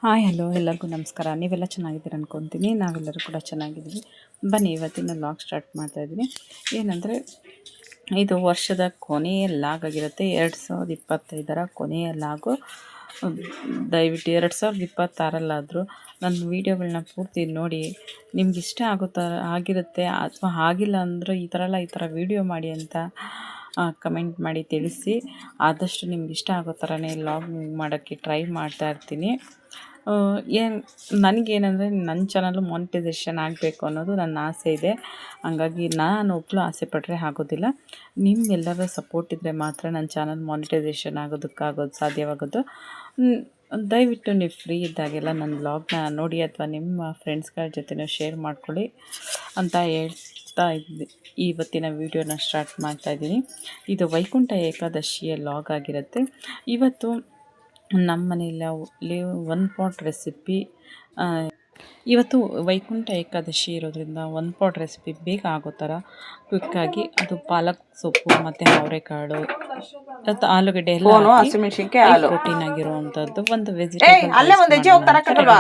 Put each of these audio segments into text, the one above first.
Hi hello ಎಲ್ಲರಿಗೂ ನಮಸ್ಕಾರ. ನೀವೆಲ್ಲ ಚೆನ್ನಾಗಿದ್ದೀರ ಅನ್ಕೊತೀನಿ. ನಾವೆಲ್ಲರೂ ಕೂಡ ಚೆನ್ನಾಗಿದ್ದೀವಿ. ಬನ್ನಿ ಇವತ್ತಿನ ಲಾಗ್ ಸ್ಟಾರ್ಟ್ ಮಾಡ್ತಾಯಿದ್ದೀನಿ. ಏನಂದರೆ ಇದು ವರ್ಷದ ಕೊನೆಯ ಲಾಗ್ ಆಗಿರುತ್ತೆ. 2025ರ ಕೊನೆಯ ಲಾಗು. ದಯವಿಟ್ಟು 2026ರಲ್ಲಾದರೂ ನನ್ನ ವೀಡಿಯೋಗಳನ್ನ ಪೂರ್ತಿ ನೋಡಿ. ನಿಮ್ಗೆ ಇಷ್ಟ ಆಗಿರುತ್ತೆ ಅಥವಾ ಆಗಿಲ್ಲ ಅಂದರೆ ಈ ಥರ ವೀಡಿಯೋ ಮಾಡಿ ಅಂತ ಕಮೆಂಟ್ ಮಾಡಿ ತಿಳಿಸಿ. ಆದಷ್ಟು ನಿಮ್ಗೆ ಇಷ್ಟ ಆಗೋ ಥರನೇ ಲಾಗ್ ಮಾಡೋಕ್ಕೆ ಟ್ರೈ ಮಾಡ್ತಾಯಿರ್ತೀನಿ. ನನಗೇನೆಂದರೆ ನನ್ನ ಚಾನಲ್ಲು ಮಾನಿಟೈಸೇಷನ್ ಆಗಬೇಕು ಅನ್ನೋದು ನನ್ನ ಆಸೆ ಇದೆ. ಹಂಗಾಗಿ ನಾನು ಒಬ್ಬಳು ಆಸೆ ಪಟ್ಟರೆ ಆಗೋದಿಲ್ಲ. ನಿಮ್ಮೆಲ್ಲರ ಸಪೋರ್ಟ್ ಇದ್ದರೆ ಮಾತ್ರ ನನ್ನ ಚಾನಲ್ ಮಾನಿಟೈಸೇಷನ್ ಸಾಧ್ಯವಾಗೋದು. ದಯವಿಟ್ಟು ನೀವು ಫ್ರೀ ಇದ್ದಾಗೆಲ್ಲ ನನ್ನ ವ್ಲಾಗ್ನ ನೋಡಿ ಅಥವಾ ನಿಮ್ಮ ಫ್ರೆಂಡ್ಸ್ಗಳ ಜೊತೆ ಶೇರ್ ಮಾಡ್ಕೊಳ್ಳಿ ಅಂತ ಹೇಳ್ತಾ ಇವತ್ತಿನ ವೀಡಿಯೋನ ಸ್ಟಾರ್ಟ್ ಮಾಡ್ತಾಯಿದ್ದೀನಿ. ಇದು ವೈಕುಂಠ ಏಕಾದಶಿಯ ಲಾಗ್ ಆಗಿರುತ್ತೆ. ಇವತ್ತು ನಮ್ಮ ಮನೆಯಲ್ಲಿ ಒನ್ ಪಾಟ್ ರೆಸಿಪಿ. ಇವತ್ತು ವೈಕುಂಠ ಏಕಾದಶಿ ಇರೋದ್ರಿಂದ ಒನ್ ಪಾಟ್ ರೆಸಿಪಿ ಬೇಗ ಆಗೋ ಥರ ಕ್ವಿಕ್ಕಾಗಿ, ಅದು ಪಾಲಕ್ ಸೊಪ್ಪು ಮತ್ತು ಅವರೆಕಾಳು ಮತ್ತು ಆಲೂಗಡ್ಡೆ ಎಲ್ಲ ಪ್ರೋಟೀನ್ ಆಗಿರುವಂಥದ್ದು ಒಂದು ವೆಜಿಟೇಬಲ್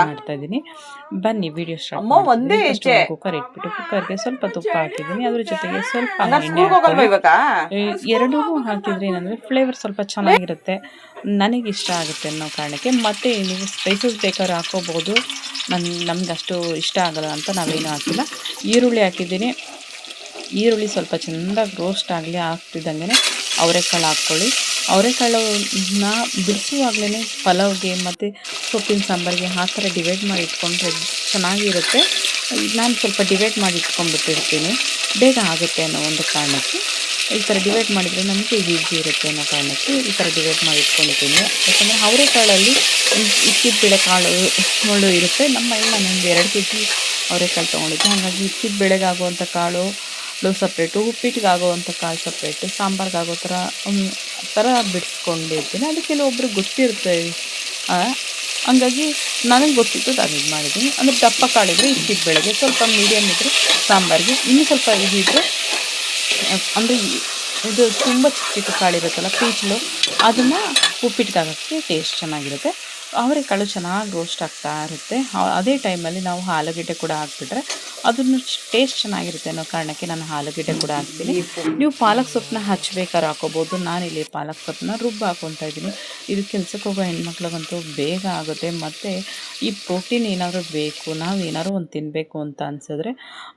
ಮಾಡ್ತಾ ಇದ್ದೀನಿ. ಬನ್ನಿ ವಿಡಿಯೋ ಸ್ಟಾರ್ಟ್. ಕುಕ್ಕರ್ ಇಟ್ಬಿಟ್ಟು ಕುಕ್ಕರ್ಗೆ ಸ್ವಲ್ಪ ತುಪ್ಪ ಹಾಕಿದ್ದೀನಿ. ಅದ್ರ ಜೊತೆಗೆ ಸ್ವಲ್ಪ ಎರಡೂ ಹಾಕಿದ್ರೆ ಏನಂದರೆ ಫ್ಲೇವರ್ ಸ್ವಲ್ಪ ಚೆನ್ನಾಗಿರುತ್ತೆ, ನನಗಿಷ್ಟ ಆಗುತ್ತೆ ಅನ್ನೋ ಕಾರಣಕ್ಕೆ. ಮತ್ತು ನೀವು ಸ್ಪೈಸಸ್ ಬೇಕಾದ್ರೆ ಹಾಕೋಬೋದು. ನಮ್ಗೆ ಅಷ್ಟು ಇಷ್ಟ ಆಗಲ್ಲ ಅಂತ ನಾವೇನು ಹಾಕಿಲ್ಲ. ಈರುಳ್ಳಿ ಹಾಕಿದ್ದೀನಿ. ಈರುಳ್ಳಿ ಸ್ವಲ್ಪ ಚೆಂದಾಗಿ ರೋಸ್ಟ್ ಆಗಲಿ. ಆಗ್ತಿದ್ದಂಗೆ ಅವರೆಕಾಳು ಹಾಕ್ಕೊಳ್ಳಿ. ಅವರೆಕಾಳನ್ನ ಬಿಡಿಸುವಾಗಲೇ ಪಲಾವ್ಗೆ ಮತ್ತು ಸೊಪ್ಪಿನ ಸಾಂಬಾರಿಗೆ ಆ ಥರ ಡಿವೈಡ್ ಮಾಡಿ ಇಟ್ಕೊಂಡ್ರೆ ಚೆನ್ನಾಗಿರುತ್ತೆ. ನಾನು ಸ್ವಲ್ಪ ಡಿವೈಡ್ ಮಾಡಿ ಇಟ್ಕೊಂಡ್ಬಿಟ್ಟಿರ್ತೀನಿ, ಬೇಗ ಆಗುತ್ತೆ ಅನ್ನೋ ಒಂದು ಕಾರಣಕ್ಕೆ. ಈ ಥರ ಡಿವೈಡ್ ಮಾಡಿದರೆ ನಮಗೆ ಈಸಿ ಇರುತ್ತೆ ಅನ್ನೋ ಕಾರಣಕ್ಕೆ ಈ ಥರ ಡಿವೈಡ್ ಮಾಡಿ ಇಟ್ಕೊಳ್ತೀನಿ. ಯಾಕಂದರೆ ಅವರೆಕಾಳಲ್ಲಿ ಇಕ್ಕಿದ ಬೇಳೆಕಾಳು ಇರುತ್ತೆ. ನಮ್ಮ ನಾನೊಂದು 2 kg ಅವರೆಕಾಳು ತೊಗೊಂಡಿದ್ದೆ. ಹಾಗಾಗಿ ಇಕ್ಕಿದ ಬೇಳೆಗಾಗುವಂಥ ಕಾಳು ಸಪ್ರೇಟು, ಉಪ್ಪಿಟ್ಟಿಗೆ ಆಗೋವಂಥ ಕಾಳು ಸಪ್ರೇಟು, ಸಾಂಬಾರ್ಗಾಗೋ ಥರ ಬಿಡಿಸ್ಕೊಂಡಿರ್ತೀನಿ. ಅದು ಕೆಲವೊಬ್ರಿಗೆ ಗೊತ್ತಿರುತ್ತೆ. ಹಂಗಾಗಿ ನನಗೆ ಗೊತ್ತಿತ್ತು, ನಾನು ಇದು ಮಾಡಿದ್ದೀನಿ. ಅಂದರೆ ದಪ್ಪ ಕಾಳಿದ್ರೆ ಇಕ್ಕಿದ ಬೇಳೆಗೆ, ಸ್ವಲ್ಪ ಮೀಡಿಯಮ್ ಇದ್ದರೆ ಸಾಂಬಾರಿಗೆ, ಇನ್ನೂ ಸ್ವಲ್ಪ ಇದಿದ್ದರೆ ಅಂದರೆ ಇದು ತುಂಬ ಚಿಕ್ಕ ಕಾಳಿರುತ್ತಲ್ಲ ಪೀಚಲು, ಅದನ್ನು ಉಪ್ಪಿಟ್ಟಿಗೆ ಹಾಕೋಕ್ಕೆ ಟೇಸ್ಟ್ ಚೆನ್ನಾಗಿರುತ್ತೆ. ಅವರೆಕಾಳು ಚೆನ್ನಾಗಿ ರೋಸ್ಟ್ ಆಗ್ತಾ ಇರುತ್ತೆ. ಅದೇ ಟೈಮಲ್ಲಿ ನಾವು ಆಲೂಗೆಡ್ಡೆ ಕೂಡ ಹಾಕ್ಬಿಟ್ರೆ ಅದನ್ನು ಟೇಸ್ಟ್ ಚೆನ್ನಾಗಿರುತ್ತೆ ಅನ್ನೋ ಕಾರಣಕ್ಕೆ ನಾನು ಆಲೂಗೆಡ್ಡೆ ಕೂಡ ಹಾಕ್ತೀನಿ. ನೀವು ಪಾಲಕ್ ಸೊಪ್ಪನ್ನ ಹಚ್ಚಬೇಕಾದ್ರೆ ಹಾಕೋಬೋದು. ನಾನಿಲ್ಲಿ ಪಾಲಕ್ ಸೊಪ್ಪನ್ನ ಹಾಕ್ಕೊತಾ ಇದ್ದೀನಿ. ಇದು ಕೆಲಸಕ್ಕೆ ಹೋಗೋ ಹೆಣ್ಮಕ್ಳಿಗಂತೂ ಬೇಗ ಆಗುತ್ತೆ. ಮತ್ತು ಈ ಪ್ರೋಟೀನ್ ಏನಾದರೂ ಬೇಕು, ನಾವು ಏನಾದ್ರು ಒಂದು ತಿನ್ನಬೇಕು ಅಂತ ಅನಿಸಿದ್ರೆ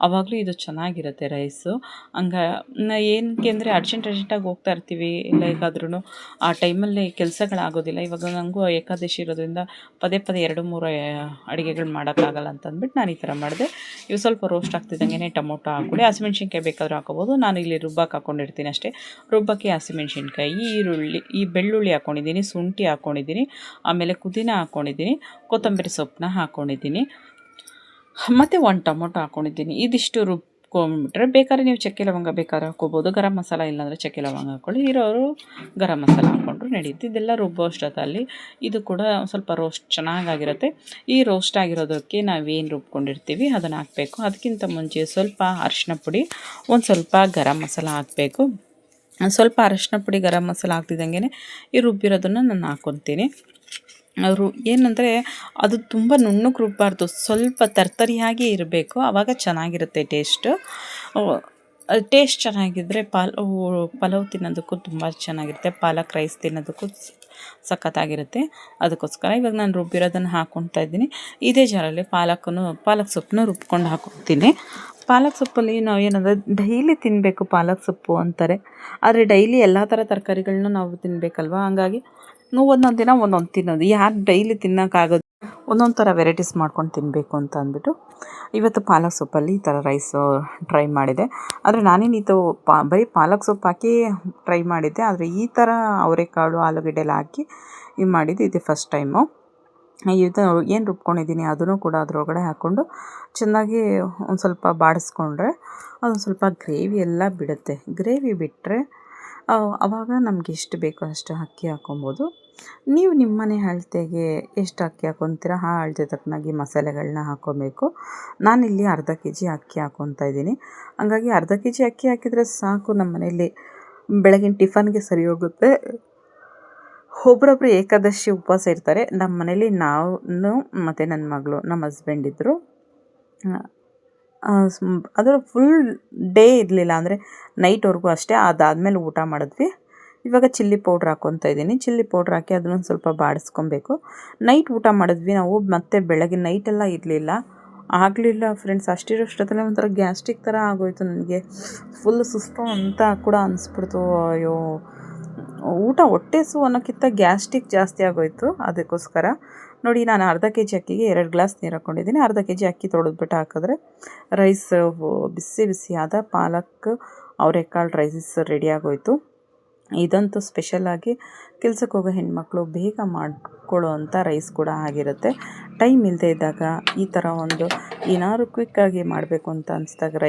ಆವಾಗಲೂ ಇದು ಚೆನ್ನಾಗಿರುತ್ತೆ ರೈಸು. ಏನಕ್ಕೆ ಅಂದರೆ ಅರ್ಜೆಂಟಾಗಿ ಹೋಗ್ತಾ ಇರ್ತೀವಿ, ಎಲ್ಲಾದ್ರೂ ಆ ಟೈಮಲ್ಲಿ ಕೆಲಸಗಳಾಗೋದಿಲ್ಲ. ಇವಾಗ ನನಗೂ ಏಕಾದಶಿ ಇರೋದ್ರಿಂದ ಪದೇ 2-3 ಅಡುಗೆಗಳು ಮಾಡೋಕ್ಕಾಗಲ್ಲ ಅಂತಂದ್ಬಿಟ್ಟು ನಾನು ಈ ಥರ ಮಾಡಿದೆ. ಇವು ಸ್ವಲ್ಪ ರೋಸ್ಟ್ ಆಗ್ತಿದ್ದಂಗೆ ಟೊಮೊಟೊ ಹಾಕ್ಕೊಳ್ಳಿ. ಹಸಿಮೆಣ್ಸಿನ್ಕಾಯಿ ಬೇಕಾದರೂ ಹಾಕೋಬೋದು. ನಾನು ಇಲ್ಲಿ ರುಬ್ಬಕ್ಕೆ ಹಾಕ್ಕೊಂಡಿರ್ತೀನಿ ಅಷ್ಟೇ. ರುಬ್ಬಕ್ಕೆ ಹಸಿಮೆಣ್ಸಿನ್ಕಾಯಿ, ಈರುಳ್ಳಿ, ಬೆಳ್ಳುಳ್ಳಿ ಹಾಕ್ಕೊಂಡಿದ್ದೀನಿ, ಶುಂಠಿ ಹಾಕ್ಕೊಂಡಿದ್ದೀನಿ, ಆಮೇಲೆ ಪುದೀನ ಹಾಕ್ಕೊಂಡಿದ್ದೀನಿ, ಕೊತ್ತಂಬರಿ ಸೊಪ್ಪನ್ನ ಹಾಕ್ಕೊಂಡಿದ್ದೀನಿ, ಮತ್ತು 1 ಟೊಮೊಟೊ ಹಾಕ್ಕೊಂಡಿದ್ದೀನಿ. ಇದಿಷ್ಟು ರುಬ್ಕೊಂಡ್ಬಿಟ್ರೆ ಬೇಕಾದ್ರೆ ನೀವು ಚಕ್ಕೆ ಲವಂಗ ಬೇಕಾದ್ರೆ ಹಾಕ್ಕೋಬೋದು. ಗರಂ ಮಸಾಲ ಇಲ್ಲಾಂದರೆ ಚಕ್ಕೆ ಲವಂಗ ಹಾಕ್ಕೊಳ್ಳಿ. ಇರೋರು ಗರಂ ಮಸಾಲ ಹಾಕ್ಕೊಂಡ್ರು ನಡೆಯುತ್ತೆ. ಇದೆಲ್ಲ ರುಬ್ಬೋ ಅಷ್ಟೊತ್ತಲ್ಲಿ ಇದು ಕೂಡ ಸ್ವಲ್ಪ ರೋಸ್ಟ್ ಚೆನ್ನಾಗಿರುತ್ತೆ. ಈ ರೋಸ್ಟ್ ಆಗಿರೋದಕ್ಕೆ ನಾವೇನು ರುಬ್ಕೊಂಡಿರ್ತೀವಿ ಅದನ್ನು ಹಾಕಬೇಕು. ಅದಕ್ಕಿಂತ ಮುಂಚೆ ಸ್ವಲ್ಪ ಅರಿಶಿನ ಪುಡಿ, ಒಂದು ಸ್ವಲ್ಪ ಗರಂ ಮಸಾಲ ಹಾಕಬೇಕು. ಸ್ವಲ್ಪ ಅರಿಶಿನ ಪುಡಿ ಗರಂ ಮಸಾಲ ಹಾಕ್ತಿದ್ದಂಗೆ ಈ ರುಬ್ಬಿರೋದನ್ನು ನಾನು ಹಾಕ್ಕೊತೀನಿ. ಅವರು ಏನಂದರೆ ಅದು ತುಂಬ ನುಣ್ಣಗೆ ರುಬ್ಬಾರ್ದು, ಸ್ವಲ್ಪ ತರ್ತರಿಯಾಗಿ ಇರಬೇಕು, ಆವಾಗ ಚೆನ್ನಾಗಿರುತ್ತೆ ಟೇಸ್ಟ್ ಚೆನ್ನಾಗಿದ್ದರೆ ಪಲಾವ್ ತಿನ್ನೋದಕ್ಕೂ ತುಂಬ ಚೆನ್ನಾಗಿರುತ್ತೆ. ಪಾಲಕ್ ರೈಸ್ ತಿನ್ನೋದಕ್ಕೂ ಸಖತ್ತಾಗಿರುತ್ತೆ. ಅದಕ್ಕೋಸ್ಕರ ಇವಾಗ ನಾನು ರುಬ್ಬಿರೋದನ್ನು ಹಾಕ್ಕೊತಾ ಇದ್ದೀನಿ. ಇದೇ ಜಾರಲ್ಲಿ ಪಾಲಕ್ ಸೊಪ್ಪನ್ನು ರುಬ್ಕೊಂಡು ಹಾಕ್ಕೊತೀನಿ. ಪಾಲಕ್ ಸೊಪ್ಪಲ್ಲಿ ನಾವು ಏನಂದರೆ ಡೈಲಿ ತಿನ್ನಬೇಕು ಪಾಲಕ್ ಸೊಪ್ಪು ಅಂತಾರೆ, ಆದರೆ ಡೈಲಿ ಎಲ್ಲ ಥರ ತರಕಾರಿಗಳನ್ನ ನಾವು ತಿನ್ನಬೇಕಲ್ವ. ಹಂಗಾಗಿ ನಾವು ಒಂದೊಂದು ದಿನ ಒಂದೊಂದು ತಿನ್ನೋದು, ಯಾರು ಡೈಲಿ ತಿನ್ನೋಕ್ಕಾಗೋದು, ಒಂದೊಂದು ಥರ ವೆರೈಟೀಸ್ ಮಾಡ್ಕೊಂಡು ತಿನ್ನಬೇಕು ಅಂತ ಅಂದ್ಬಿಟ್ಟು ಇವತ್ತು ಪಾಲಕ್ ಸೊಪ್ಪಲ್ಲಿ ಈ ಥರ ರೈಸು ಟ್ರೈ ಮಾಡಿದೆ. ಆದರೆ ನಾನೇನು ಬರೀ ಪಾಲಕ್ ಸೊಪ್ಪು ಹಾಕಿ ಟ್ರೈ ಮಾಡಿದ್ದೆ, ಆದರೆ ಈ ಥರ ಅವರೆಕಾಳು ಆಲೂಗಡ್ಡೆ ಎಲ್ಲ ಹಾಕಿ ಮಾಡಿದ್ದು ಇದು ಫಸ್ಟ್ ಟೈಮು. ಇದು ಏನು ರುಬ್ಕೊಂಡಿದ್ದೀನಿ ಅದನ್ನು ಕೂಡ ಅದರೊಳಗಡೆ ಹಾಕ್ಕೊಂಡು ಚೆನ್ನಾಗಿ ಒಂದು ಸ್ವಲ್ಪ ಬಾಡಿಸ್ಕೊಂಡ್ರೆ ಅದೊಂದು ಸ್ವಲ್ಪ ಗ್ರೇವಿ ಎಲ್ಲ ಬಿಡುತ್ತೆ. ಗ್ರೇವಿ ಬಿಟ್ಟರೆ ಆವಾಗ ನಮ್ಗೆ ಎಷ್ಟು ಬೇಕೋ ಅಷ್ಟು ಅಕ್ಕಿ ಹಾಕ್ಕೊಬೋದು. ನೀವು ನಿಮ್ಮ ಮನೆ ಅಳತೆಗೆ ಎಷ್ಟು ಅಕ್ಕಿ ಹಾಕ್ಕೊತೀರ ಆ ಅಳತೆ ತಕ್ಕನಾಗಿ ಮಸಾಲೆಗಳನ್ನ ಹಾಕ್ಕೊಬೇಕು. ನಾನಿಲ್ಲಿ ಅರ್ಧ kg ಅಕ್ಕಿ ಹಾಕ್ಕೊತಾ ಇದ್ದೀನಿ. ಹಂಗಾಗಿ ಅರ್ಧ kg ಅಕ್ಕಿ ಹಾಕಿದರೆ ಸಾಕು, ನಮ್ಮ ಮನೆಯಲ್ಲಿ ಬೆಳಗಿನ ಟಿಫನ್ಗೆ ಸರಿ ಹೋಗುತ್ತೆ. ಒಬ್ಬರೊಬ್ಬರು ಏಕಾದಶಿ ಉಪವಾಸ ಇರ್ತಾರೆ. ನಮ್ಮ ಮನೇಲಿ ನಾನು ಮತ್ತು ನನ್ನ ಮಗಳು, ನಮ್ಮ ಹಸ್ಬೆಂಡ್ ಇದ್ದರು. ಅದರ ಫುಲ್ ಡೇ ಇರಲಿಲ್ಲ, ಅಂದರೆ ನೈಟ್ವರೆಗೂ ಅಷ್ಟೇ. ಅದಾದಮೇಲೆ ಊಟ ಮಾಡಿದ್ವಿ. ಇವಾಗ ಚಿಲ್ಲಿ ಪೌಡ್ರ್ ಹಾಕ್ಕೊತಾ ಇದ್ದೀನಿ. ಚಿಲ್ಲಿ ಪೌಡ್ರ್ ಹಾಕಿ ಅದನ್ನು ಸ್ವಲ್ಪ ಬಾಡಿಸ್ಕೊಬೇಕು. ನೈಟ್ ಊಟ ಮಾಡಿದ್ವಿ ನಾವು, ಮತ್ತು ಬೆಳಗ್ಗೆ ನೈಟೆಲ್ಲ ಇರಲಿಲ್ಲ, ಆಗಲಿಲ್ಲ ಫ್ರೆಂಡ್ಸ್. ಅಷ್ಟಿರೋಷ್ಟೊತ್ತಲ್ಲೇ ಒಂಥರ ಗ್ಯಾಸ್ಟ್ರಿಕ್ ಥರ ಆಗೋಯಿತು ನನಗೆ. ಫುಲ್ ಸುಸ್ತು ಅಂತ ಕೂಡ ಅನಿಸ್ಬಿಡ್ತು. ಅಯ್ಯೋ, ಊಟ ಹೊಟ್ಟೆ ಅನ್ನೋಕ್ಕಿಂತ ಗ್ಯಾಸ್ಟ್ರಿಕ್ ಜಾಸ್ತಿ ಆಗೋಯಿತು. ಅದಕ್ಕೋಸ್ಕರ ನೋಡಿ, ನಾನು ಅರ್ಧ ಕೆ ಜಿ ಅಕ್ಕಿಗೆ 2 ಗ್ಲಾಸ್ ನೀರು ಹಾಕ್ಕೊಂಡಿದ್ದೀನಿ. ಅರ್ಧ ಕೆ ಜಿ ಅಕ್ಕಿ ತೊಳೆದ್ಬಿಟ್ಟು ಹಾಕಿದ್ರೆ ರೈಸ್ ಬಿಸಿ ಬಿಸಿಯಾದ ಪಾಲಕ್ ಅವರೆಕಾಳು ರೈಸ್ ರೆಡಿ ಆಗೋಯಿತು. ಇದಂತೂ ಸ್ಪೆಷಲಾಗಿ ಕೆಲ್ಸಕ್ಕೆ ಹೋಗೋ ಹೆಣ್ಮಕ್ಳು ಬೇಗ ಮಾಡ್ಕೊಳ್ಳೋ ಅಂಥ ರೈಸ್ ಕೂಡ ಆಗಿರುತ್ತೆ. ಟೈಮ್ ಇಲ್ಲದೆ ಇದ್ದಾಗ ಈ ಥರ ಒಂದು ಏನಾದ್ರು ಕ್ವಿಕ್ಕಾಗಿ ಮಾಡಬೇಕು ಅಂತ ಅನಿಸ್ದಾಗ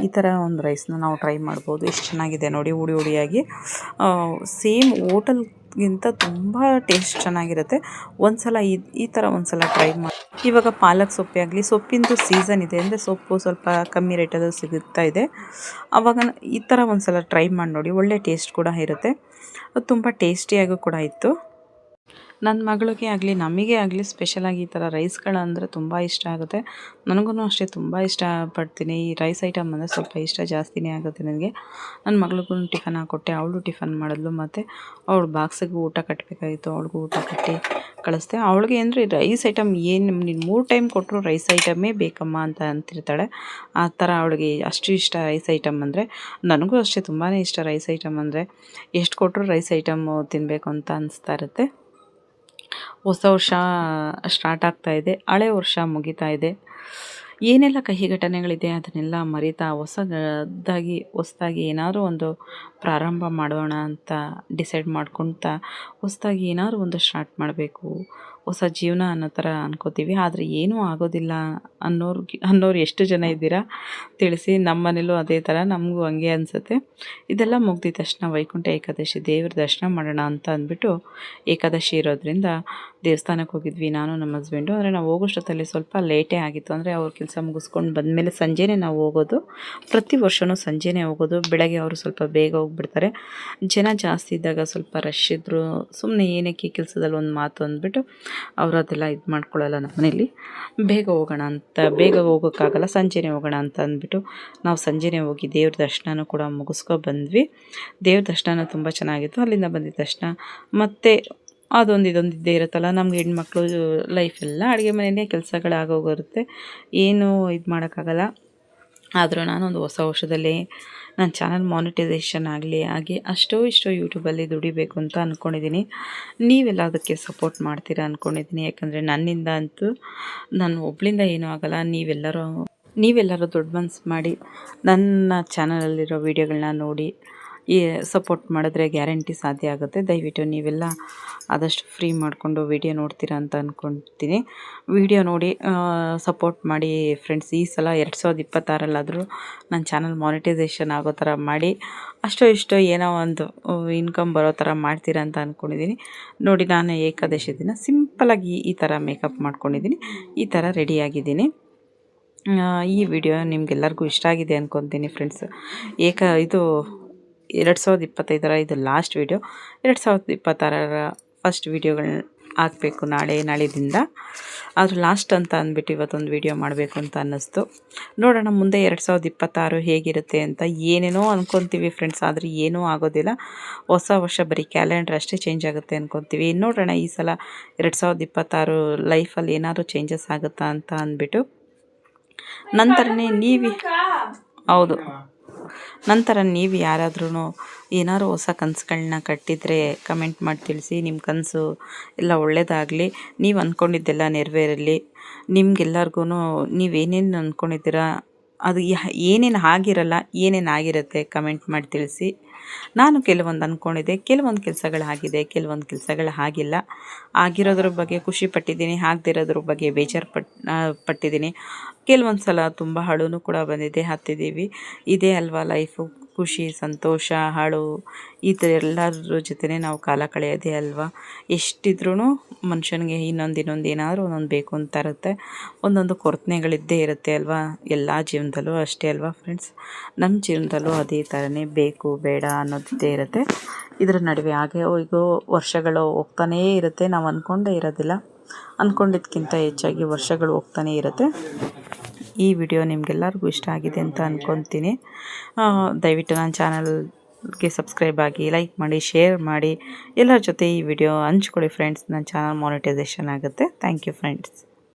ಈ ಥರ ಒಂದು ರೈಸ್ನ ನಾವು ಟ್ರೈ ಮಾಡ್ಬೋದು. ಎಷ್ಟು ಚೆನ್ನಾಗಿದೆ ನೋಡಿ, ಹುಡಿ ಹುಡಿಯಾಗಿ. ಸೇಮ್ ಹೋಟೆಲ್ಗಿಂತ ತುಂಬ ಟೇಸ್ಟ್ ಚೆನ್ನಾಗಿರುತ್ತೆ. ಒಂದು ಸಲ ಈ ಥರ ಒಂದು ಸಲ ಟ್ರೈ ಮಾಡಿ. ಇವಾಗ ಪಾಲಕ್ ಸೊಪ್ಪೇ ಆಗಲಿ, ಸೊಪ್ಪಿಂದು ಸೀಸನ್ ಇದೆ, ಅಂದರೆ ಸೊಪ್ಪು ಸ್ವಲ್ಪ ಕಮ್ಮಿ ರೇಟಲ್ಲಿ ಸಿಗುತ್ತಾ ಇದೆ. ಆವಾಗ ಈ ಥರ ಒಂದು ಸಲ ಟ್ರೈ ಮಾಡಿ ನೋಡಿ, ಒಳ್ಳೆ ಟೇಸ್ಟ್ ಕೂಡ ಇರುತ್ತೆ. ಅದು ತುಂಬ ಟೇಸ್ಟಿಯಾಗೂ ಕೂಡ ಇತ್ತು. ನನ್ನ ಮಗಳಿಗೆ ಆಗಲಿ ನಮಗೆ ಆಗಲಿ ಸ್ಪೆಷಲಾಗಿ ಈ ಥರ ರೈಸ್ಗಳಂದರೆ ತುಂಬ ಇಷ್ಟ ಆಗುತ್ತೆ. ನನಗೂ ಅಷ್ಟೇ ತುಂಬ ಇಷ್ಟಪಡ್ತೀನಿ. ಈ ರೈಸ್ ಐಟಮ್ ಅಂದರೆ ಸ್ವಲ್ಪ ಇಷ್ಟ ಜಾಸ್ತಿನೇ ಆಗುತ್ತೆ ನನಗೆ. ನನ್ನ ಮಗಳಿಗೂ ಟಿಫನ್ ಹಾಕ್ಕೊಟ್ಟೆ, ಅವಳು ಟಿಫನ್ ಮಾಡಿದ್ಲು, ಮತ್ತು ಅವಳು ಬಾಕ್ಸಿಗೆ ಊಟ ಕಟ್ಟಬೇಕಾಗಿತ್ತು, ಅವಳಿಗೂ ಊಟ ಕಟ್ಟಿ ಕಳಿಸ್ದೆ. ಅವಳಿಗೆ ಅಂದರೆ ರೈಸ್ ಐಟಮ್ ಏನು ನೀನು 3 ಟೈಮ್ ಕೊಟ್ಟರು ರೈಸ್ ಐಟಮೇ ಬೇಕಮ್ಮ ಅಂತ ಅಂತಿರ್ತಾಳೆ. ಆ ಥರ ಅವಳಿಗೆ ಅಷ್ಟು ಇಷ್ಟ ರೈಸ್ ಐಟಮ್ ಅಂದರೆ. ನನಗೂ ಅಷ್ಟೇ ತುಂಬಾ ಇಷ್ಟ ರೈಸ್ ಐಟಮ್ ಅಂದರೆ. ಎಷ್ಟು ಕೊಟ್ಟರು ರೈಸ್ ಐಟಮ್ಮು ತಿನ್ನಬೇಕು ಅಂತ ಅನಿಸ್ತಾ ಇರುತ್ತೆ. ಹೊಸ ವರ್ಷ ಸ್ಟಾರ್ಟ್ ಆಗ್ತಾ ಇದೆ, ಹಳೆ ವರ್ಷ ಮುಗಿತಾ ಇದೆ. ಏನೆಲ್ಲ ಕಹಿ ಘಟನೆಗಳಿದೆ ಅದನ್ನೆಲ್ಲ ಮರಿತಾ ಹೊಸದಾಗಿ ಏನಾದರೂ ಒಂದು ಪ್ರಾರಂಭ ಮಾಡೋಣ ಅಂತ ಡಿಸೈಡ್ ಮಾಡ್ಕೊಳ್ತಾ ಹೊಸದಾಗಿ ಏನಾದರೂ ಒಂದು ಸ್ಟಾರ್ಟ್ ಮಾಡಬೇಕು, ಹೊಸ ಜೀವನ ಅನ್ನೋ ಥರ ಅನ್ಕೋತೀವಿ. ಆದರೆ ಏನೂ ಆಗೋದಿಲ್ಲ ಅನ್ನೋರು ಎಷ್ಟು ಜನ ಇದ್ದೀರಾ ತಿಳಿಸಿ. ನಮ್ಮ ಮನೇಲೂ ಅದೇ ಥರ, ನಮಗೂ ಹಂಗೆ ಅನಿಸುತ್ತೆ. ಇದೆಲ್ಲ ಮುಗ್ದಿದ ತಕ್ಷಣ ವೈಕುಂಠ ಏಕಾದಶಿ ದೇವ್ರ ದರ್ಶನ ಮಾಡೋಣ ಅಂತ ಅಂದ್ಬಿಟ್ಟು, ಏಕಾದಶಿ ಇರೋದ್ರಿಂದ ದೇವಸ್ಥಾನಕ್ಕೆ ಹೋಗಿದ್ವಿ ನಾನು ನಮ್ಮ ಹಸ್ಬೆಂಡು. ಅಂದರೆ ನಾವು ಹೋಗೋಷ್ಟೊತ್ತಲ್ಲಿ ಸ್ವಲ್ಪ ಲೇಟೇ ಆಗಿತ್ತು, ಅಂದರೆ ಅವ್ರ ಕೆಲಸ ಮುಗಿಸ್ಕೊಂಡು ಬಂದಮೇಲೆ ಸಂಜೆನೇ ನಾವು ಹೋಗೋದು. ಪ್ರತಿ ವರ್ಷವೂ ಸಂಜೆನೇ ಹೋಗೋದು. ಬೆಳಗ್ಗೆ ಅವರು ಸ್ವಲ್ಪ ಬೇಗ ಹೋಗ್ಬಿಡ್ತಾರೆ. ಜನ ಜಾಸ್ತಿ ಇದ್ದಾಗ ಸ್ವಲ್ಪ ರಶ್ ಇದ್ದರು, ಸುಮ್ಮನೆ ಏನಕ್ಕೆ ಕೆಲಸದಲ್ಲಿ ಒಂದು ಮಾತು ಅಂದ್ಬಿಟ್ಟು ಅವರು ಅದೆಲ್ಲ ಇದು ಮಾಡ್ಕೊಳ್ಳಲ್ಲ. ನಮ್ಮ ಮನೇಲಿ ಬೇಗ ಹೋಗೋಕ್ಕಾಗಲ್ಲ, ಸಂಜೆನೇ ಹೋಗೋಣ ಅಂತ ಅಂದ್ಬಿಟ್ಟು ನಾವು ಸಂಜೆನೇ ಹೋಗಿ ದೇವ್ರ ದರ್ಶನನೂ ಕೂಡ ಬಂದ್ವಿ. ದೇವ್ರ ದರ್ಶನ ತುಂಬ ಚೆನ್ನಾಗಿತ್ತು. ಅಲ್ಲಿಂದ ಬಂದಿದ್ದ ತಕ್ಷಣ ಮತ್ತೆ ಇದೊಂದು ಇದ್ದೇ ಇರುತ್ತಲ್ಲ, ನಮ್ಗೆ ಹೆಣ್ಮಕ್ಳು ಲೈಫೆಲ್ಲ ಅಡುಗೆ ಮನೆಯೇ ಕೆಲಸಗಳಾಗೋಗಿರುತ್ತೆ, ಏನೂ ಇದು ಮಾಡೋಕ್ಕಾಗಲ್ಲ. ಆದರೂ ನಾನೊಂದು ಹೊಸ ವರ್ಷದಲ್ಲಿ ನನ್ನ ಚಾನಲ್ ಮಾನಿಟೈಸೇಷನ್ ಆಗಿ ಅಷ್ಟೋ ಇಷ್ಟೋ ಯೂಟ್ಯೂಬಲ್ಲಿ ದುಡಿಬೇಕು ಅಂತ ಅಂದ್ಕೊಂಡಿದ್ದೀನಿ. ನೀವೆಲ್ಲ ಅದಕ್ಕೆ ಸಪೋರ್ಟ್ ಮಾಡ್ತೀರಾ ಅಂದ್ಕೊಂಡಿದ್ದೀನಿ. ಯಾಕಂದರೆ ನನ್ನಿಂದ ಅಂತೂ ನಾನು ಒಬ್ಬಳಿಂದ ಏನೂ ಆಗೋಲ್ಲ. ನೀವೆಲ್ಲರೂ ದೊಡ್ಡ ಮನಸ್ಸು ಮಾಡಿ ನನ್ನ ಚಾನಲಲ್ಲಿರೋ ವೀಡಿಯೋಗಳನ್ನ ನೋಡಿ ಸಪೋರ್ಟ್ ಮಾಡಿದ್ರೆ ಗ್ಯಾರಂಟಿ ಸಾಧ್ಯ ಆಗುತ್ತೆ. ದಯವಿಟ್ಟು ನೀವೆಲ್ಲ ಆದಷ್ಟು ಫ್ರೀ ಮಾಡಿಕೊಂಡು ವೀಡಿಯೋ ನೋಡ್ತೀರಾ ಅಂತ ಅಂದ್ಕೊಳ್ತೀನಿ. ವೀಡಿಯೋ ನೋಡಿ ಸಪೋರ್ಟ್ ಮಾಡಿ ಫ್ರೆಂಡ್ಸ್. ಈ ಸಲ 2026ರಲ್ಲಾದರೂ ನನ್ನ ಚಾನಲ್ ಮಾನಿಟೈಸೇಷನ್ ಆಗೋ ಥರ ಮಾಡಿ, ಅಷ್ಟೋ ಇಷ್ಟೋ ಏನೋ ಒಂದು ಇನ್ಕಮ್ ಬರೋ ಥರ ಮಾಡ್ತೀರಾ ಅಂತ ಅಂದ್ಕೊಂಡಿದ್ದೀನಿ. ನೋಡಿ, ನಾನು ಏಕಾದಶಿ ದಿನ ಸಿಂಪಲಾಗಿ ಈ ಥರ ಮೇಕಪ್ ಮಾಡ್ಕೊಂಡಿದ್ದೀನಿ, ಈ ಥರ ರೆಡಿಯಾಗಿದ್ದೀನಿ. ಈ ವಿಡಿಯೋ ನಿಮಗೆಲ್ಲರಿಗೂ ಇಷ್ಟ ಆಗಿದೆ ಅಂದ್ಕೊತೀನಿ ಫ್ರೆಂಡ್ಸ್. ಇದು 2025ರ ಇದು ಲಾಸ್ಟ್ ವಿಡಿಯೋ. 2026ರ ಫಸ್ಟ್ ವಿಡಿಯೋಗಳನ್ನ ಹಾಕಬೇಕು ನಾಳೆದಿಂದ. ಆದರೂ ಲಾಸ್ಟ್ ಅಂತ ಅಂದ್ಬಿಟ್ಟು ಇವತ್ತೊಂದು ವಿಡಿಯೋ ಮಾಡಬೇಕು ಅಂತ ಅನ್ನಿಸ್ತು. ನೋಡೋಣ ಮುಂದೆ 2026 ಹೇಗಿರುತ್ತೆ ಅಂತ. ಏನೇನೋ ಅಂದ್ಕೊತೀವಿ ಫ್ರೆಂಡ್ಸ್, ಆದರೆ ಏನೂ ಆಗೋದಿಲ್ಲ. ಹೊಸ ವರ್ಷ ಬರೀ ಕ್ಯಾಲೆಂಡರ್ ಅಷ್ಟೇ ಚೇಂಜ್ ಆಗುತ್ತೆ ಅಂದ್ಕೊತೀವಿ. ನೋಡೋಣ ಈ ಸಲ 2026 ಲೈಫಲ್ಲಿ ಏನಾದರೂ ಚೇಂಜಸ್ ಆಗುತ್ತಾ ಅಂತ ಅಂದ್ಬಿಟ್ಟು. ನಂತರ ನೀವು ಯಾರಾದ್ರೂ ಏನಾದ್ರು ಹೊಸ ಕನಸುಗಳನ್ನ ಕಟ್ಟಿದರೆ ಕಮೆಂಟ್ ಮಾಡಿ ತಿಳಿಸಿ. ನಿಮ್ಮ ಕನಸು ಎಲ್ಲ ಒಳ್ಳೆಯದಾಗಲಿ, ನೀವು ಅಂದ್ಕೊಂಡಿದ್ದೆಲ್ಲ ನೆರವೇರಲಿ. ನಿಮ್ಗೆಲ್ಲರಿಗೂ ನೀವೇನೇನು ಅಂದ್ಕೊಂಡಿದ್ದೀರಾ ಅದು ಏನೇನು ಆಗಿರಲ್ಲ, ಏನೇನು ಆಗಿರುತ್ತೆ ಕಮೆಂಟ್ ಮಾಡಿ ತಿಳಿಸಿ. ನಾನು ಕೆಲವೊಂದು ಅಂದ್ಕೊಂಡಿದ್ದೆ, ಕೆಲವೊಂದು ಕೆಲಸಗಳಾಗಿದೆ, ಕೆಲವೊಂದು ಕೆಲಸಗಳು ಆಗಿಲ್ಲ. ಆಗಿರೋದ್ರ ಬಗ್ಗೆ ಖುಷಿ ಪಟ್ಟಿದ್ದೀನಿ, ಆಗದಿರೋದ್ರ ಬಗ್ಗೆ ಬೇಜಾರು ಪಟ್ಟಿದ್ದೀನಿ. ಕೆಲವೊಂದು ಸಲ ತುಂಬ ಅಳುನೂ ಕೂಡ ಬಂದಿದೆ. ಹತ್ತಿದ್ದೀವಿ, ಇದೇ ಅಲ್ವಾ ಲೈಫು, ಖುಷಿ ಸಂತೋಷ ಹಾಳು ಈ ಥರ ಎಲ್ಲರ ಜೊತೆ ನಾವು ಕಾಲ ಕಳೆಯೋದೇ ಅಲ್ವಾ. ಎಷ್ಟಿದ್ರೂ ಮನುಷ್ಯನಿಗೆ ಇನ್ನೊಂದು ಏನಾದರೂ ಒಂದೊಂದು ಬೇಕು ಅಂತ ಇರುತ್ತೆ, ಒಂದೊಂದು ಕೊರತೆಗಳಿದ್ದೇ ಇರುತ್ತೆ ಅಲ್ವಾ. ಎಲ್ಲ ಜೀವನದಲ್ಲೂ ಅಷ್ಟೇ ಅಲ್ವಾ ಫ್ರೆಂಡ್ಸ್. ನಮ್ಮ ಜೀವನದಲ್ಲೂ ಅದೇ ಥರನೇ ಬೇಕು ಬೇಡ ಅನ್ನೋದಿದ್ದೇ ಇರುತ್ತೆ. ಇದರ ನಡುವೆ ಹಾಗೆ ಈಗ ವರ್ಷಗಳು ಹೋಗ್ತಾನೇ ಇರುತ್ತೆ, ನಾವು ಅಂದ್ಕೊಂಡೇ ಇರೋದಿಲ್ಲ, ಅಂದ್ಕೊಂಡಿದ್ದಕ್ಕಿಂತ ಹೆಚ್ಚಾಗಿ ವರ್ಷಗಳು ಹೋಗ್ತಾನೇ ಇರುತ್ತೆ. ಈ ವಿಡಿಯೋ ನಿಮಗೆಲ್ಲರಿಗೂ ಇಷ್ಟ ಆಗಿದೆ ಅಂತ ಅಂದ್ಕೊತೀನಿ. ದಯವಿಟ್ಟು ನನ್ನ ಚಾನಲ್ಗೆ ಸಬ್ಸ್ಕ್ರೈಬ್ ಆಗಿ, ಲೈಕ್ ಮಾಡಿ, ಶೇರ್ ಮಾಡಿ, ಎಲ್ಲರ ಜೊತೆ ಈ ವಿಡಿಯೋ ಹಂಚ್ಕೊಳ್ಳಿ ಫ್ರೆಂಡ್ಸ್. ನನ್ನ ಚಾನಲ್ ಮಾನಿಟೈಸೇಷನ್ ಆಗುತ್ತೆ. Thank you friends.